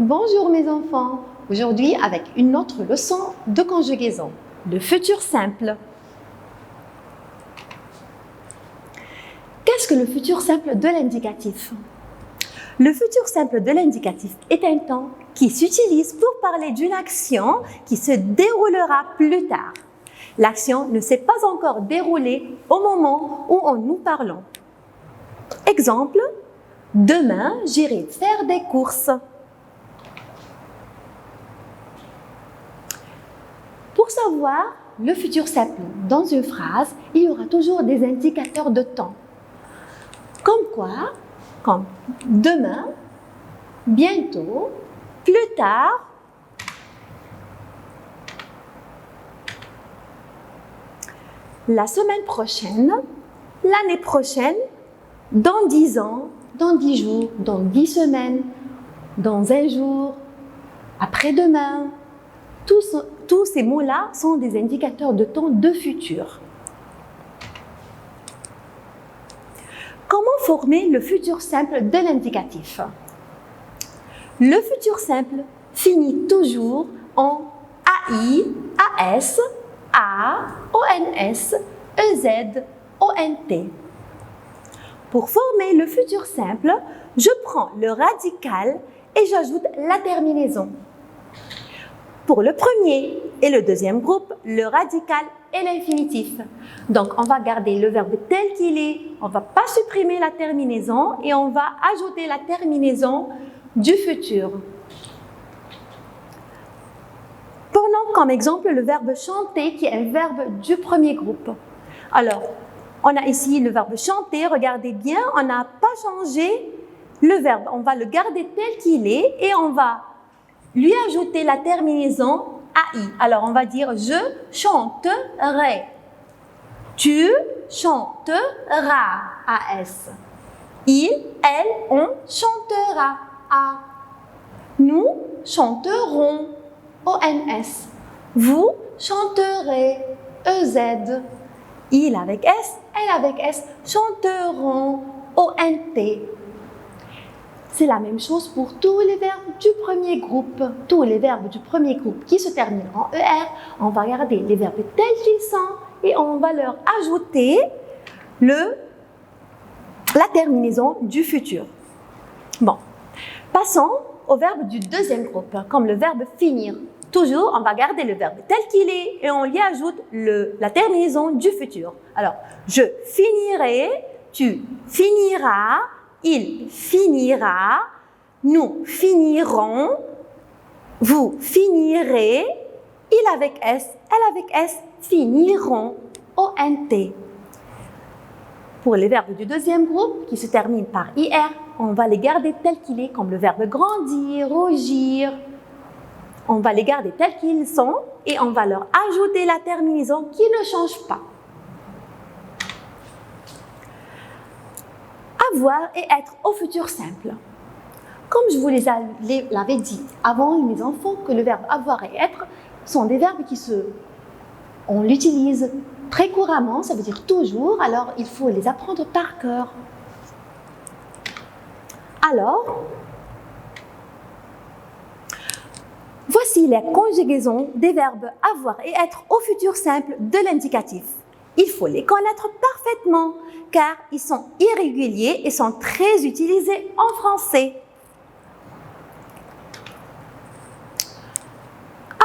Bonjour mes enfants, aujourd'hui avec une autre leçon de conjugaison, le futur simple. Qu'est-ce que le futur simple de l'indicatif? Le futur simple de l'indicatif est un temps qui s'utilise pour parler d'une action qui se déroulera plus tard. L'action ne s'est pas encore déroulée au moment où nous parlons. Exemple, demain j'irai faire des courses. Pour savoir le futur simple dans une phrase, il y aura toujours des indicateurs de temps. Comme quoi? Comme demain, bientôt, plus tard, la semaine prochaine, l'année prochaine, dans 10 ans, dans 10 jours, dans 10 semaines, dans un jour, après-demain. Tous ces mots-là sont des indicateurs de temps de futur. Comment former le futur simple de l'indicatif? Le futur simple finit toujours en AI, AS, A, ONS, EZ, ONT. Pour former le futur simple, je prends le radical et j'ajoute la terminaison. Pour le premier et le deuxième groupe, le radical et l'infinitif. Donc, on va garder le verbe tel qu'il est, on ne va pas supprimer la terminaison et on va ajouter la terminaison du futur. Prenons comme exemple le verbe chanter qui est un verbe du premier groupe. Alors, on a ici le verbe chanter, regardez bien, on n'a pas changé le verbe. On va le garder tel qu'il est et on va lui ajouter la terminaison AI. Alors, on va dire « je chanterai ». Tu chanteras, AS. Il, elle, on chantera, A. Nous chanterons, ONS. Vous chanterez, EZ. Il avec S, elle avec S, chanteront, ONT. C'est la même chose pour tous les verbes du premier groupe. Tous les verbes du premier groupe qui se terminent en ER, on va garder les verbes tels qu'ils sont et on va leur ajouter la terminaison du futur. Bon, passons au verbe du deuxième groupe, comme le verbe finir. Toujours, on va garder le verbe tel qu'il est et on lui ajoute la terminaison du futur. Alors, je finirai, tu finiras, il finira, nous finirons, vous finirez, il avec S, elle avec S, finiront, ONT. Pour les verbes du deuxième groupe, qui se terminent par IR, on va les garder tels qu'ils sont, comme le verbe grandir, rougir. On va les garder tels qu'ils sont et on va leur ajouter la terminaison qui ne change pas. Avoir et être au futur simple. Comme je vous l'avais dit avant, mes enfants, que le verbe avoir et être sont des verbes on l'utilise très couramment, ça veut dire toujours, alors il faut les apprendre par cœur. Alors, voici la conjugaison des verbes avoir et être au futur simple de l'indicatif. Il faut les connaître parfaitement car ils sont irréguliers et sont très utilisés en français.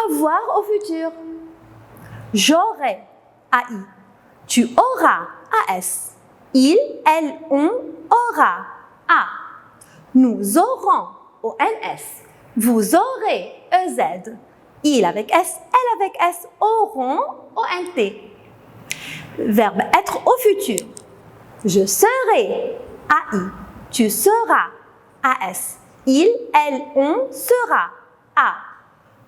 Avoir au futur. J'aurai, AI. Tu auras, AS. Il, elle, on aura, A. Nous aurons, ONS. Vous aurez, EZ. Il avec S, elle avec S, auront, ONT. Verbe être au futur. Je serai, AI. Tu seras, AS. Il, elle, on sera, A.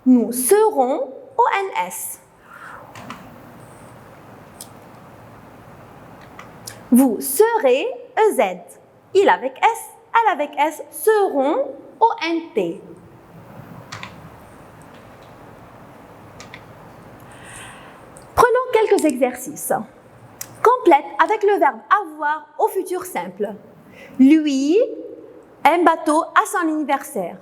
Nous serons, ONS. Vous serez, EZ. Il avec S, elle avec S, seront, ONT. Prenons quelques exercices. Complète avec le verbe avoir au futur simple. Lui, un bateau à son anniversaire.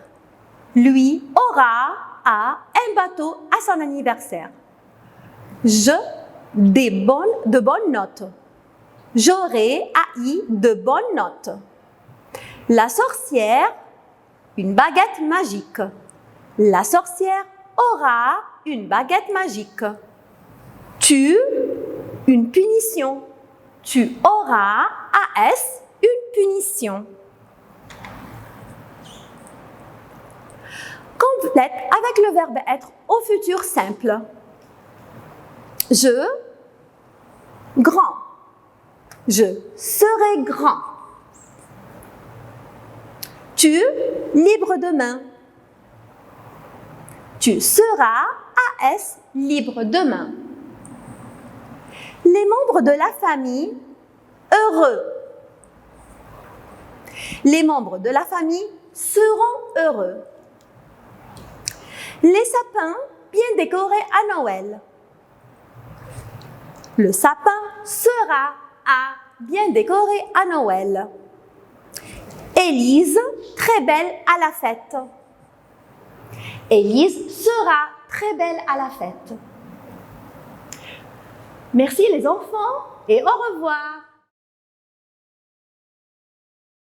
lui aura un bateau à son anniversaire. De bonnes notes. J'aurai de bonnes notes. La sorcière, une baguette magique. La sorcière aura une baguette magique. Tu, une punition. Tu auras, une punition. Complète avec le verbe être au futur simple. Je, grand. Je serai grand. Tu, libre demain. Tu seras, libre demain. Les membres de la famille, heureux. Les membres de la famille seront heureux. Les sapins bien décorés à Noël. Le sapin sera bien décoré à Noël. Élise, très belle à la fête. Élise sera très belle à la fête. Merci les enfants et au revoir.